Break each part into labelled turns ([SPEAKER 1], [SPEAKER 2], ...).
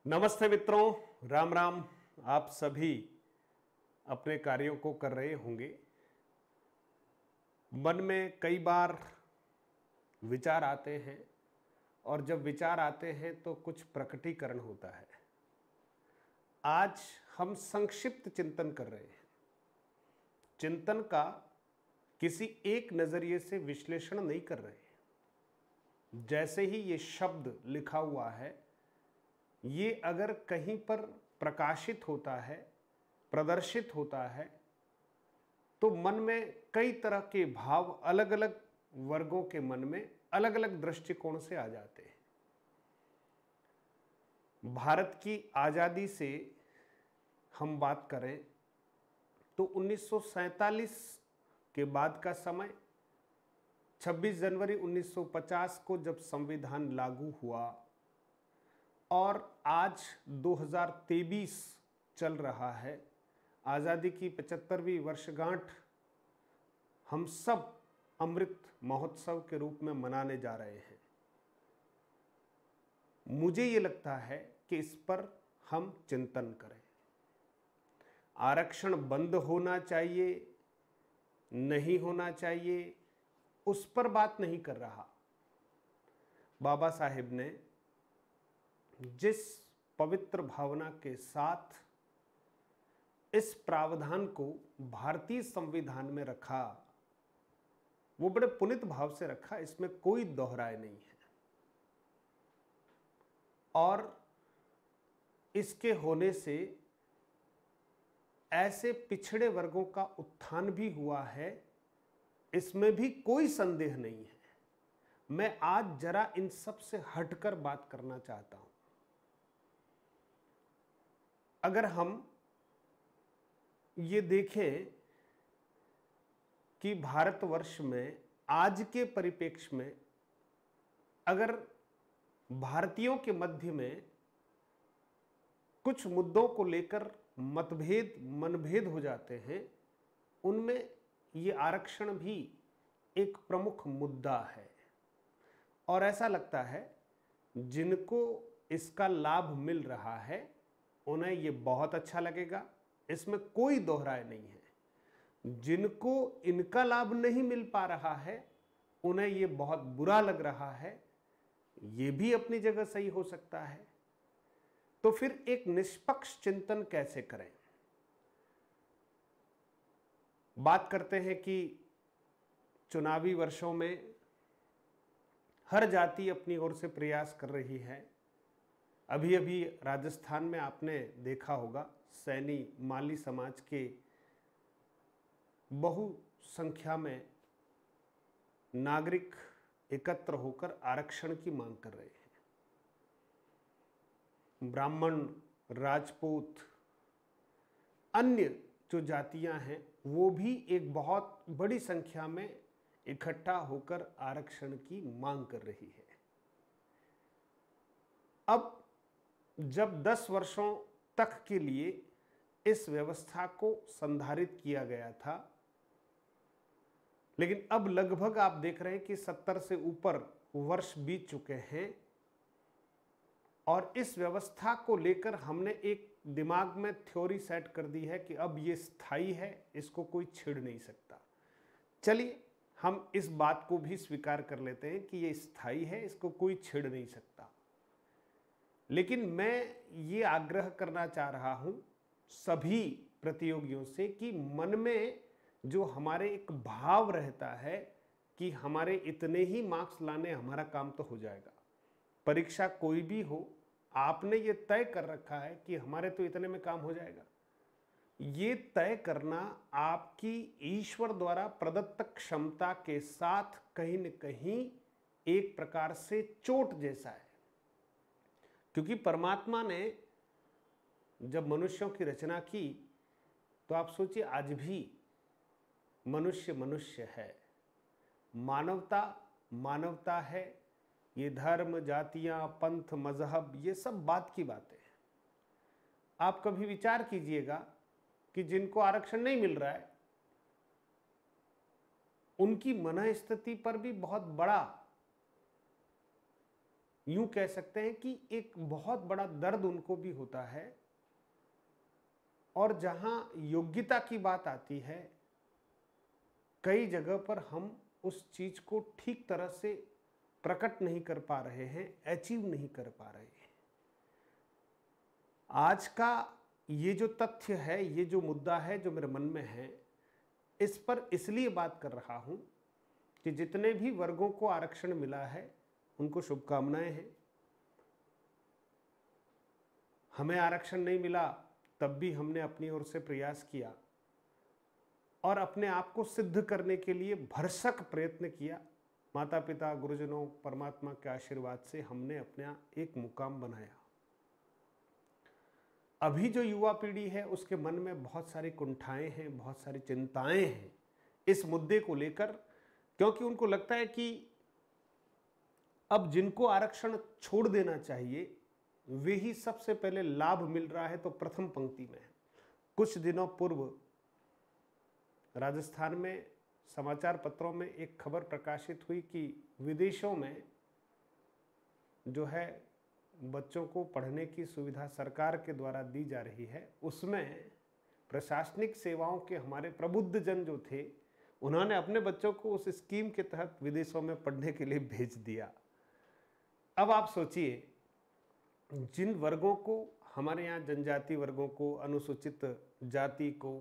[SPEAKER 1] नमस्ते मित्रों, राम राम। आप सभी अपने कार्यों को कर रहे होंगे। मन में कई बार विचार आते हैं और जब विचार आते हैं तो कुछ प्रकटीकरण होता है। आज हम संक्षिप्त चिंतन कर रहे हैं। चिंतन का किसी एक नजरिए से विश्लेषण नहीं कर रहे हैं। जैसे ही ये शब्द लिखा हुआ है, ये अगर कहीं पर प्रकाशित होता है, प्रदर्शित होता है, तो मन में कई तरह के भाव अलग अलग वर्गों के मन में अलग अलग दृष्टिकोण से आ जाते हैं। भारत की आज़ादी से हम बात करें तो 1947 के बाद का समय, 26 जनवरी 1950 को जब संविधान लागू हुआ और आज 2023 चल रहा है, आज़ादी की 75वीं वर्षगांठ हम सब अमृत महोत्सव के रूप में मनाने जा रहे हैं। मुझे ये लगता है कि इस पर हम चिंतन करें। आरक्षण बंद होना चाहिए, नहीं होना चाहिए, उस पर बात नहीं कर रहा। बाबा साहेब ने जिस पवित्र भावना के साथ इस प्रावधान को भारतीय संविधान में रखा, वो बड़े पुनित भाव से रखा, इसमें कोई दोहराए नहीं है। और इसके होने से ऐसे पिछड़े वर्गों का उत्थान भी हुआ है, इसमें भी कोई संदेह नहीं है। मैं आज जरा इन सब से हटकर बात करना चाहता हूं। अगर हम ये देखें कि भारतवर्ष में आज के परिप्रेक्ष्य में अगर भारतीयों के मध्य में कुछ मुद्दों को लेकर मतभेद, मनभेद हो जाते हैं, उनमें ये आरक्षण भी एक प्रमुख मुद्दा है। और ऐसा लगता है जिनको इसका लाभ मिल रहा है उन्हें ये बहुत अच्छा लगेगा, इसमें कोई दोहराए नहीं है। जिनको इनका लाभ नहीं मिल पा रहा है उन्हें ये बहुत बुरा लग रहा है, ये भी अपनी जगह सही हो सकता है। तो फिर एक निष्पक्ष चिंतन कैसे करें? बात करते हैं कि चुनावी वर्षों में हर जाति अपनी ओर से प्रयास कर रही है। अभी अभी राजस्थान में आपने देखा होगा, सैनी माली समाज के बहु संख्या में नागरिक एकत्र होकर आरक्षण की मांग कर रहे हैं। ब्राह्मण, राजपूत, अन्य जो जातियां हैं वो भी एक बहुत बड़ी संख्या में इकट्ठा होकर आरक्षण की मांग कर रही है। अब जब 10 वर्षों तक के लिए इस व्यवस्था को संधारित किया गया था, लेकिन अब लगभग आप देख रहे हैं कि 70 से ऊपर वर्ष बीत चुके हैं और इस व्यवस्था को लेकर हमने एक दिमाग में थ्योरी सेट कर दी है कि अब ये स्थायी है, इसको कोई छेड़ नहीं सकता। चलिए हम इस बात को भी स्वीकार कर लेते हैं कि ये स्थायी है, इसको कोई छेड़ नहीं सकता। लेकिन मैं ये आग्रह करना चाह रहा हूं सभी प्रतियोगियों से कि मन में जो हमारे एक भाव रहता है कि हमारे इतने ही मार्क्स लाने, हमारा काम तो हो जाएगा। परीक्षा कोई भी हो, आपने ये तय कर रखा है कि हमारे तो इतने में काम हो जाएगा। ये तय करना आपकी ईश्वर द्वारा प्रदत्त क्षमता के साथ कहीं न कहीं एक प्रकार से चोट जैसा है। क्योंकि परमात्मा ने जब मनुष्यों की रचना की तो आप सोचिए, आज भी मनुष्य मनुष्य है, मानवता मानवता है। ये धर्म, जातियां, पंथ, मजहब, ये सब बात की बातें हैं। आप कभी विचार कीजिएगा कि जिनको आरक्षण नहीं मिल रहा है उनकी मनःस्थिति पर भी बहुत बड़ा यूं कह सकते हैं कि एक बहुत बड़ा दर्द उनको भी होता है। और जहां योग्यता की बात आती है, कई जगह पर हम उस चीज को ठीक तरह से प्रकट नहीं कर पा रहे हैं, अचीव नहीं कर पा रहे हैं। आज का ये जो तथ्य है, ये जो मुद्दा है जो मेरे मन में है, इस पर इसलिए बात कर रहा हूं कि जितने भी वर्गों को आरक्षण मिला है उनको शुभकामनाएं हैं। हमें आरक्षण नहीं मिला तब भी हमने अपनी ओर से प्रयास किया और अपने आप को सिद्ध करने के लिए भरसक प्रयत्न किया। माता पिता, गुरुजनों, परमात्मा के आशीर्वाद से हमने अपना एक मुकाम बनाया। अभी जो युवा पीढ़ी है उसके मन में बहुत सारी कुंठाएं हैं, बहुत सारी चिंताएं हैं इस मुद्दे को लेकर, क्योंकि उनको लगता है कि अब जिनको आरक्षण छोड़ देना चाहिए वे ही सबसे पहले लाभ मिल रहा है तो प्रथम पंक्ति में है। कुछ दिनों पूर्व राजस्थान में समाचार पत्रों में एक खबर प्रकाशित हुई कि विदेशों में जो है बच्चों को पढ़ने की सुविधा सरकार के द्वारा दी जा रही है, उसमें प्रशासनिक सेवाओं के हमारे प्रबुद्ध जन जो थे उन्होंने अपने बच्चों को उस स्कीम के तहत विदेशों में पढ़ने के लिए भेज दिया। अब आप सोचिए, जिन वर्गों को, हमारे यहाँ जनजाति वर्गों को, अनुसूचित जाति को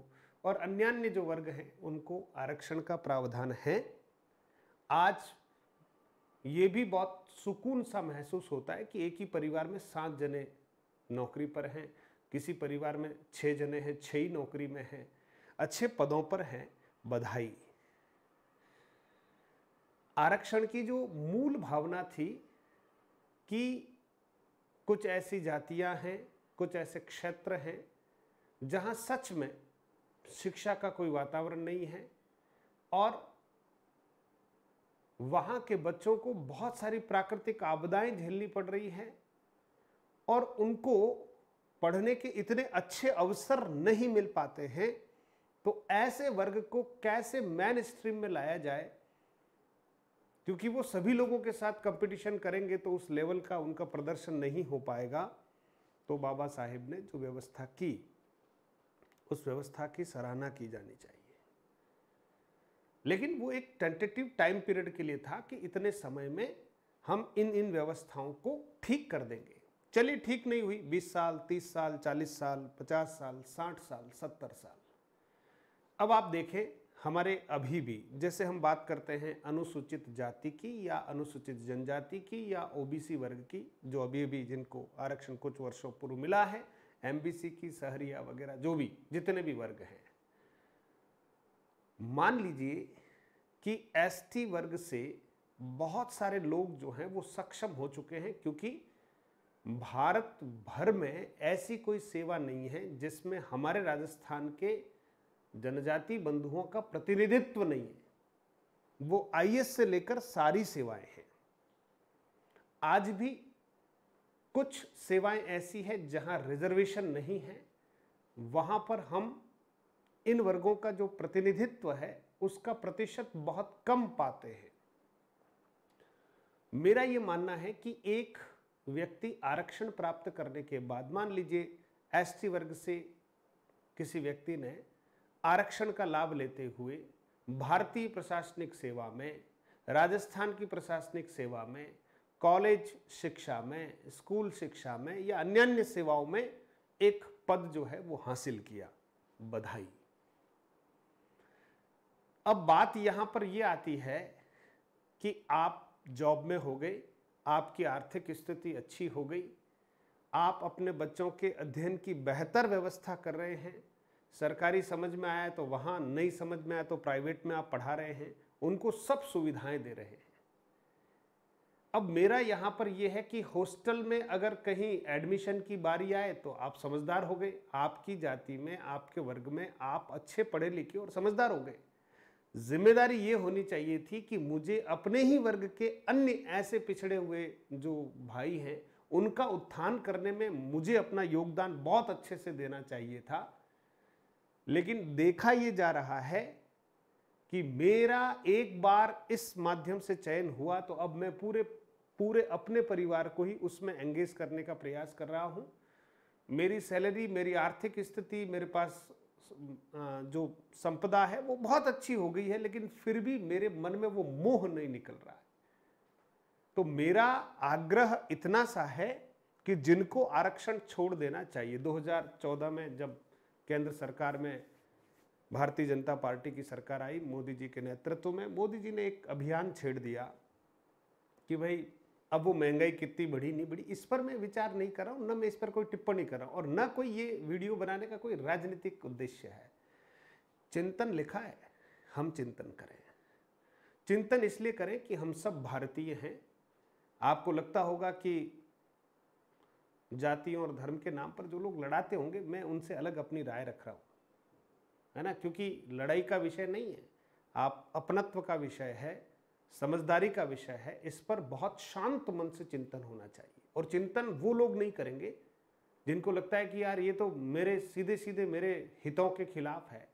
[SPEAKER 1] और अन्य जो वर्ग हैं उनको आरक्षण का प्रावधान है। आज ये भी बहुत सुकून सा महसूस होता है कि एक ही परिवार में 7 जने नौकरी पर हैं, किसी परिवार में 6 जने हैं, 6 ही नौकरी में हैं, अच्छे पदों पर हैं। बधाई। आरक्षण की जो मूल भावना थी कि कुछ ऐसी जातियां हैं, कुछ ऐसे क्षेत्र हैं जहां सच में शिक्षा का कोई वातावरण नहीं है और वहां के बच्चों को बहुत सारी प्राकृतिक आपदाएं झेलनी पड़ रही हैं और उनको पढ़ने के इतने अच्छे अवसर नहीं मिल पाते हैं। तो ऐसे वर्ग को कैसे मेन स्ट्रीम में लाया जाए, क्योंकि वो सभी लोगों के साथ कंपटीशन करेंगे तो उस लेवल का उनका प्रदर्शन नहीं हो पाएगा। तो बाबा साहेब ने जो व्यवस्था की उस व्यवस्था की सराहना की जानी चाहिए। लेकिन वो एक टेंटेटिव टाइम पीरियड के लिए था कि इतने समय में हम इन व्यवस्थाओं को ठीक कर देंगे। चलिए, ठीक नहीं हुई, 20 साल, 30 साल, 40 साल, 50 साल, 60 साल, 70 साल। अब आप देखें, हमारे अभी भी जैसे हम बात करते हैं अनुसूचित जाति की या अनुसूचित जनजाति की या ओबीसी वर्ग की, जो अभी भी जिनको आरक्षण कुछ वर्षों पूर्व मिला है, एमबीसी की, सहरिया वगैरह, जो भी जितने भी वर्ग हैं, मान लीजिए कि एसटी वर्ग से बहुत सारे लोग जो हैं वो सक्षम हो चुके हैं, क्योंकि भारत भर में ऐसी कोई सेवा नहीं है जिसमें हमारे राजस्थान के जनजाति बंधुओं का प्रतिनिधित्व नहीं है। वो आईएएस से लेकर सारी सेवाएं हैं। आज भी कुछ सेवाएं ऐसी हैं जहां रिजर्वेशन नहीं है, वहां पर हम इन वर्गों का जो प्रतिनिधित्व है उसका प्रतिशत बहुत कम पाते हैं। मेरा यह मानना है कि एक व्यक्ति आरक्षण प्राप्त करने के बाद, मान लीजिए एसटी वर्ग से किसी व्यक्ति ने आरक्षण का लाभ लेते हुए भारतीय प्रशासनिक सेवा में, राजस्थान की प्रशासनिक सेवा में, कॉलेज शिक्षा में, स्कूल शिक्षा में या अन्य सेवाओं में एक पद जो है वो हासिल किया, बधाई। अब बात यहां पर यह आती है कि आप जॉब में हो गए, आपकी आर्थिक स्थिति अच्छी हो गई, आप अपने बच्चों के अध्ययन की बेहतर व्यवस्था कर रहे हैं, सरकारी समझ में आया तो वहाँ, नहीं समझ में आया तो प्राइवेट में आप पढ़ा रहे हैं, उनको सब सुविधाएं दे रहे हैं। अब मेरा यहाँ पर यह है कि हॉस्टल में अगर कहीं एडमिशन की बारी आए तो आप समझदार हो गए, आपकी जाति में, आपके वर्ग में आप अच्छे पढ़े लिखे और समझदार हो गए। जिम्मेदारी ये होनी चाहिए थी कि मुझे अपने ही वर्ग के अन्य ऐसे पिछड़े हुए जो भाई हैं उनका उत्थान करने में मुझे अपना योगदान बहुत अच्छे से देना चाहिए था। लेकिन देखा यह जा रहा है कि मेरा एक बार इस माध्यम से चयन हुआ तो अब मैं पूरे पूरे अपने परिवार को ही उसमें एंगेज करने का प्रयास कर रहा हूँ। मेरी सैलरी, मेरी आर्थिक स्थिति, मेरे पास जो संपदा है वो बहुत अच्छी हो गई है, लेकिन फिर भी मेरे मन में वो मोह नहीं निकल रहा है। तो मेरा आग्रह इतना सा है कि जिनको आरक्षण छोड़ देना चाहिए, 2014 में जब केंद्र सरकार में भारतीय जनता पार्टी की सरकार आई मोदी जी के नेतृत्व में, मोदी जी ने एक अभियान छेड़ दिया कि भाई अब वो महंगाई कितनी बढ़ी नहीं बढ़ी, इस पर मैं विचार नहीं कर रहा हूँ, न मैं इस पर कोई टिप्पणी कर रहा हूँ, और न कोई ये वीडियो बनाने का कोई राजनीतिक उद्देश्य है। चिंतन लिखा है, हम चिंतन करें। चिंतन इसलिए करें कि हम सब भारतीय हैं। आपको लगता होगा कि जातियों और धर्म के नाम पर जो लोग लड़ाते होंगे, मैं उनसे अलग अपनी राय रख रहा हूँ, है ना, क्योंकि लड़ाई का विषय नहीं है, आप अपनत्व का विषय है, समझदारी का विषय है। इस पर बहुत शांत मन से चिंतन होना चाहिए। और चिंतन वो लोग नहीं करेंगे जिनको लगता है कि यार ये तो मेरे सीधे सीधे मेरे हितों के खिलाफ है।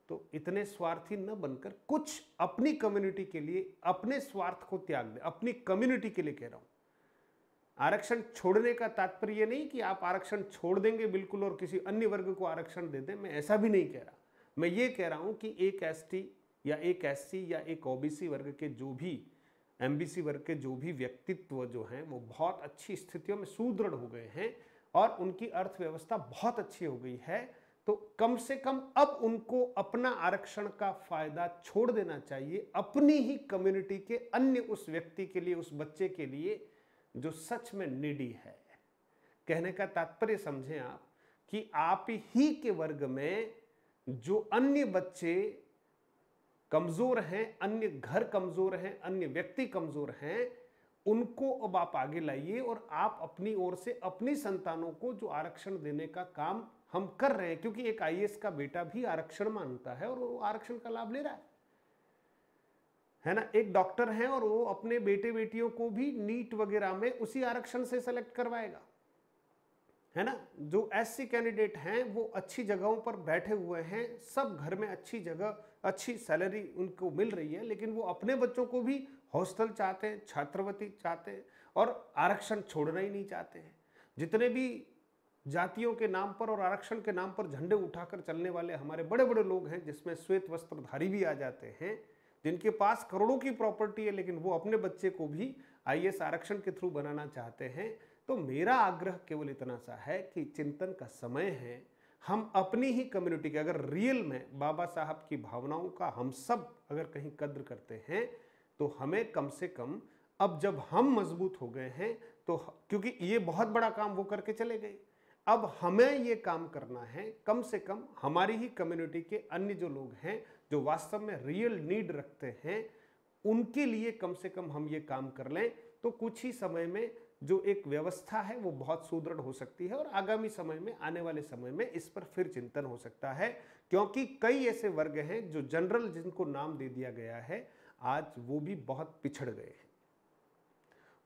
[SPEAKER 1] तो इतने स्वार्थी न बनकर कुछ अपनी कम्युनिटी के लिए अपने स्वार्थ को त्याग दें। अपनी कम्युनिटी के लिए कह रहा हूं। आरक्षण छोड़ने का तात्पर्य नहीं कि आप आरक्षण छोड़ देंगे बिल्कुल और किसी अन्य वर्ग को आरक्षण दे दें, मैं ऐसा भी नहीं कह रहा। मैं ये कह रहा हूं कि एक एसटी या एक एससी या एक ओबीसी वर्ग के जो भी, एमबीसी वर्ग के जो भी व्यक्तित्व जो हैं वो बहुत अच्छी स्थितियों में सुदृढ़ हो गए हैं और उनकी अर्थव्यवस्था बहुत अच्छी हो गई है, तो कम से कम अब उनको अपना आरक्षण का फायदा छोड़ देना चाहिए अपनी ही कम्युनिटी के अन्य उस व्यक्ति के लिए, उस बच्चे के लिए जो सच में नीडी है। कहने का तात्पर्य समझें आप कि आप ही के वर्ग में जो अन्य बच्चे कमजोर हैं, अन्य घर कमजोर हैं, अन्य व्यक्ति कमजोर हैं, उनको अब आप आगे लाइए और आप अपनी ओर से अपनी संतानों को जो आरक्षण देने का काम हम कर रहे हैं, क्योंकि एक आईएएस का बेटा भी आरक्षण मांगता है और वो आरक्षण का लाभ ले रहा है ना। एक डॉक्टर है और वो अपने बेटे बेटियों को भी नीट वगैरह में उसी आरक्षण से सेलेक्ट करवाएगा, है ना। जो एससी कैंडिडेट हैं वो अच्छी जगहों पर बैठे हुए हैं, सब घर में अच्छी जगह, अच्छी सैलरी उनको मिल रही है, लेकिन वो अपने बच्चों को भी हॉस्टल चाहते हैं, छात्रवृत्ति चाहते हैं और आरक्षण छोड़ना ही नहीं चाहते हैं। जितने भी जातियों के नाम पर और आरक्षण के नाम पर झंडे उठाकर चलने वाले हमारे बड़े बड़े लोग हैं, जिसमें श्वेत वस्त्रधारी भी आ जाते हैं, जिनके पास करोड़ों की प्रॉपर्टी है, लेकिन वो अपने बच्चे को भी आईएएस आरक्षण के थ्रू बनाना चाहते हैं। तो मेरा आग्रह केवल इतना सा है कि चिंतन का समय है। हम अपनी ही कम्युनिटी के, अगर रियल में बाबा साहब की भावनाओं का हम सब अगर कहीं कद्र करते हैं, तो हमें कम से कम अब जब हम मजबूत हो गए हैं, तो क्योंकि ये बहुत बड़ा काम वो करके चले गए, अब हमें ये काम करना है। कम से कम हमारी ही कम्युनिटी के अन्य जो लोग हैं जो वास्तव में रियल नीड रखते हैं, उनके लिए कम से कम हम ये काम कर लें, तो कुछ ही समय में जो एक व्यवस्था है वो बहुत सुदृढ़ हो सकती है और आगामी समय में, आने वाले समय में इस पर फिर चिंतन हो सकता है। क्योंकि कई ऐसे वर्ग हैं जो जनरल, जिनको नाम दे दिया गया है, आज वो भी बहुत पिछड़ गए हैं।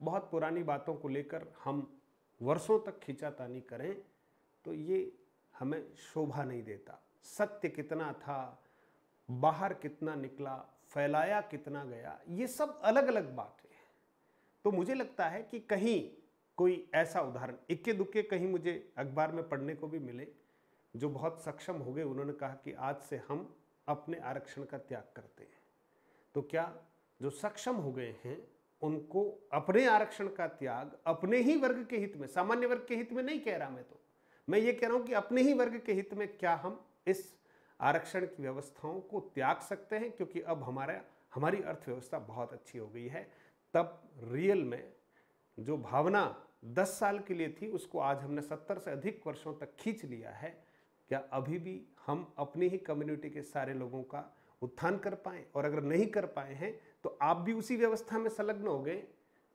[SPEAKER 1] बहुत पुरानी बातों को लेकर हम वर्षों तक खींचातानी करें तो ये हमें शोभा नहीं देता। सत्य कितना था, बाहर कितना निकला, फैलाया कितना गया, ये सब अलग अलग बात है। तो मुझे लगता है कि कहीं कोई ऐसा उदाहरण इक्के दुक्के कहीं मुझे अखबार में पढ़ने को भी मिले, जो बहुत सक्षम हो गए, उन्होंने कहा कि आज से हम अपने आरक्षण का त्याग करते हैं। तो क्या जो सक्षम हो गए हैं उनको अपने आरक्षण का त्याग अपने ही वर्ग के हित में, सामान्य वर्ग के हित में नहीं कह रहा मैं ये कह रहा हूं कि अपने ही वर्ग के हित में क्या हम इस आरक्षण की व्यवस्थाओं को त्याग सकते हैं, क्योंकि अब हमारी अर्थव्यवस्था बहुत अच्छी हो गई है। तब रियल में जो भावना 10 साल के लिए थी, उसको आज हमने 70 से अधिक वर्षों तक खींच लिया है। क्या अभी भी हम अपनी ही कम्युनिटी के सारे लोगों का उत्थान कर पाए? और अगर नहीं कर पाए हैं तो आप भी उसी व्यवस्था में संलग्न हो गए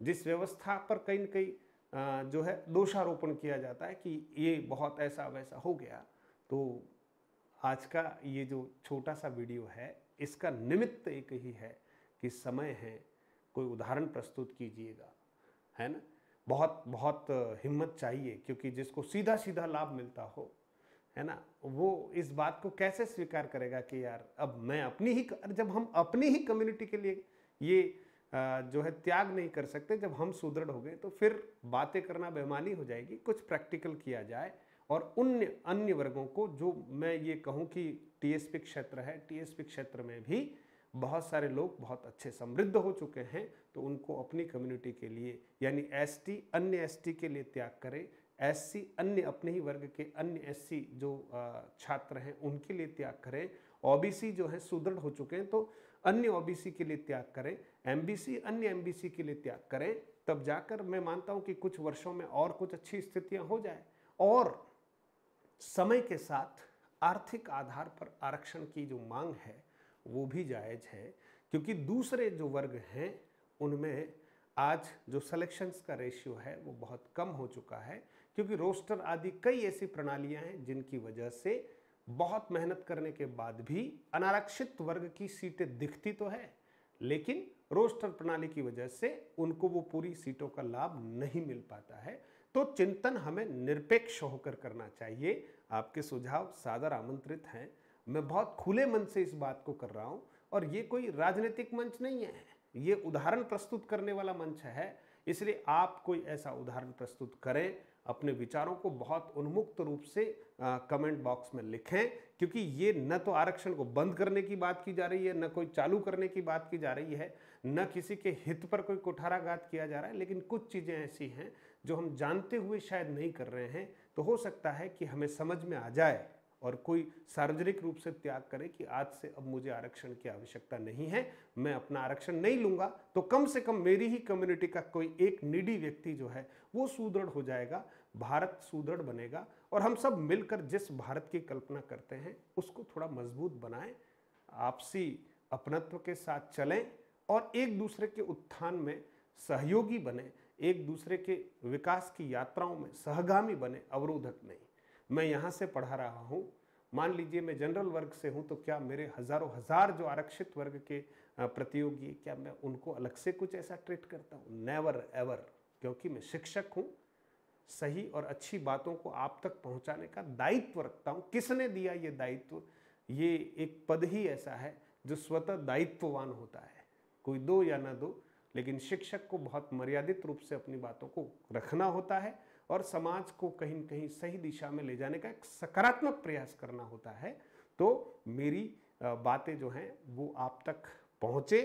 [SPEAKER 1] जिस व्यवस्था पर कहीं न कहीं जो है दोषारोपण किया जाता है कि ये बहुत ऐसा वैसा हो गया। तो आज का ये जो छोटा सा वीडियो है, इसका निमित्त एक ही है कि समय है, कोई उदाहरण प्रस्तुत कीजिएगा, है ना। बहुत बहुत हिम्मत चाहिए, क्योंकि जिसको सीधा सीधा लाभ मिलता हो, है ना, वो इस बात को कैसे स्वीकार करेगा कि यार अब मैं अपनी ही, जब हम अपनी ही कम्युनिटी के लिए ये जो है त्याग नहीं कर सकते। जब हम सुदृढ़ हो गए तो फिर बातें करना बेईमानी हो जाएगी, कुछ प्रैक्टिकल किया जाए और उन अन्य वर्गों को, जो मैं ये कहूँ कि टीएसपी क्षेत्र है, टीएसपी क्षेत्र में भी बहुत सारे लोग बहुत अच्छे समृद्ध हो चुके हैं, तो उनको अपनी कम्युनिटी के लिए, यानी एसटी अन्य एसटी के लिए त्याग करें, एससी अन्य अपने ही वर्ग के अन्य एससी जो छात्र हैं उनके लिए त्याग करें, ओबीसी जो है सुदृढ़ हो चुके हैं तो अन्य ओबीसी के लिए त्याग करें, एमबीसी अन्य एमबीसी के लिए त्याग करें, तब जाकर मैं मानता हूं कि कुछ वर्षों में और कुछ अच्छी स्थितियां हो जाए। और समय के साथ आर्थिक आधार पर आरक्षण की जो मांग है वो भी जायज है, क्योंकि दूसरे जो वर्ग हैं उनमें आज जो सिलेक्शंस का रेशियो है वो बहुत कम हो चुका है, क्योंकि रोस्टर आदि कई ऐसी प्रणालियां हैं जिनकी वजह से बहुत मेहनत करने के बाद भी अनारक्षित वर्ग की सीटें दिखती तो है, लेकिन रोस्टर प्रणाली की वजह से उनको वो पूरी सीटों का लाभ नहीं मिल पाता है। तो चिंतन हमें निरपेक्ष होकर करना चाहिए। आपके सुझाव सादर आमंत्रित हैं। मैं बहुत खुले मन से इस बात को कर रहा हूं, और ये कोई राजनीतिक मंच नहीं है, ये उदाहरण प्रस्तुत करने वाला मंच है। इसलिए आप कोई ऐसा उदाहरण प्रस्तुत करें, अपने विचारों को बहुत उन्मुक्त रूप से कमेंट बॉक्स में लिखें, क्योंकि ये न तो आरक्षण को बंद करने की बात की जा रही है, न कोई चालू करने की बात की जा रही है, न किसी के हित पर कोई कुठाराघात किया जा रहा है, लेकिन कुछ चीज़ें ऐसी हैं जो हम जानते हुए शायद नहीं कर रहे हैं। तो हो सकता है कि हमें समझ में आ जाए और कोई सार्वजनिक रूप से त्याग करे कि आज से अब मुझे आरक्षण की आवश्यकता नहीं है, मैं अपना आरक्षण नहीं लूंगा, तो कम से कम मेरी ही कम्युनिटी का कोई एक नीडी व्यक्ति जो है वो सुदृढ़ हो जाएगा, भारत सुदृढ़ बनेगा, और हम सब मिलकर जिस भारत की कल्पना करते हैं उसको थोड़ा मजबूत बनाएं, आपसी अपनत्व के साथ चलें और एक दूसरे के उत्थान में सहयोगी बने, एक दूसरे के विकास की यात्राओं में सहगामी बने, अवरोधक नहीं। मैं यहाँ से पढ़ा रहा हूँ, मान लीजिए मैं जनरल वर्ग से हूँ, तो क्या मेरे हजारों हजार जो आरक्षित वर्ग के प्रतियोगी, क्या मैं उनको अलग से कुछ ऐसा ट्रीट करता हूँ? नेवर एवर, क्योंकि मैं शिक्षक हूँ, सही और अच्छी बातों को आप तक पहुँचाने का दायित्व रखता हूँ। किसने दिया ये दायित्व? ये एक पद ही ऐसा है जो स्वतः दायित्ववान होता है, कोई दो या ना दो, लेकिन शिक्षक को बहुत मर्यादित रूप से अपनी बातों को रखना होता है और समाज को कहीं न कहीं सही दिशा में ले जाने का एक सकारात्मक प्रयास करना होता है। तो मेरी बातें जो हैं वो आप तक पहुँचे,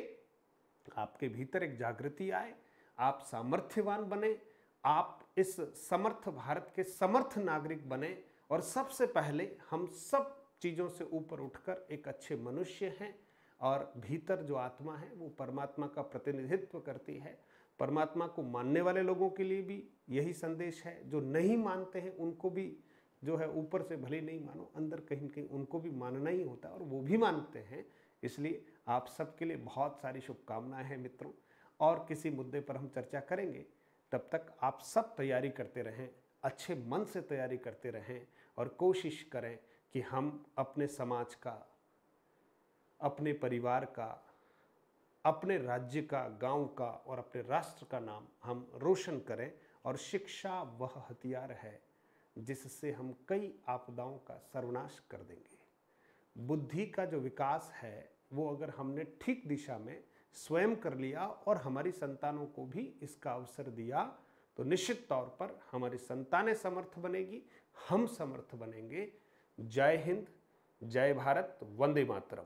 [SPEAKER 1] आपके भीतर एक जागृति आए, आप सामर्थ्यवान बने, आप इस समर्थ भारत के समर्थ नागरिक बने, और सबसे पहले हम सब चीज़ों से ऊपर उठकर एक अच्छे मनुष्य हैं, और भीतर जो आत्मा है वो परमात्मा का प्रतिनिधित्व करती है। परमात्मा को मानने वाले लोगों के लिए भी यही संदेश है, जो नहीं मानते हैं उनको भी जो है ऊपर से भले नहीं मानो, अंदर कहीं कहीं उनको भी मानना ही होता है, और वो भी मानते हैं। इसलिए आप सबके लिए बहुत सारी शुभकामनाएं हैं मित्रों, और किसी मुद्दे पर हम चर्चा करेंगे। तब तक आप सब तैयारी करते रहें, अच्छे मन से तैयारी करते रहें, और कोशिश करें कि हम अपने समाज का, अपने परिवार का, अपने राज्य का, गांव का और अपने राष्ट्र का नाम हम रोशन करें। और शिक्षा वह हथियार है जिससे हम कई आपदाओं का सर्वनाश कर देंगे। बुद्धि का जो विकास है वो अगर हमने ठीक दिशा में स्वयं कर लिया और हमारी संतानों को भी इसका अवसर दिया, तो निश्चित तौर पर हमारी संतानें समर्थ बनेगी, हम समर्थ बनेंगे। जय हिंद, जय भारत, वंदे मातरम।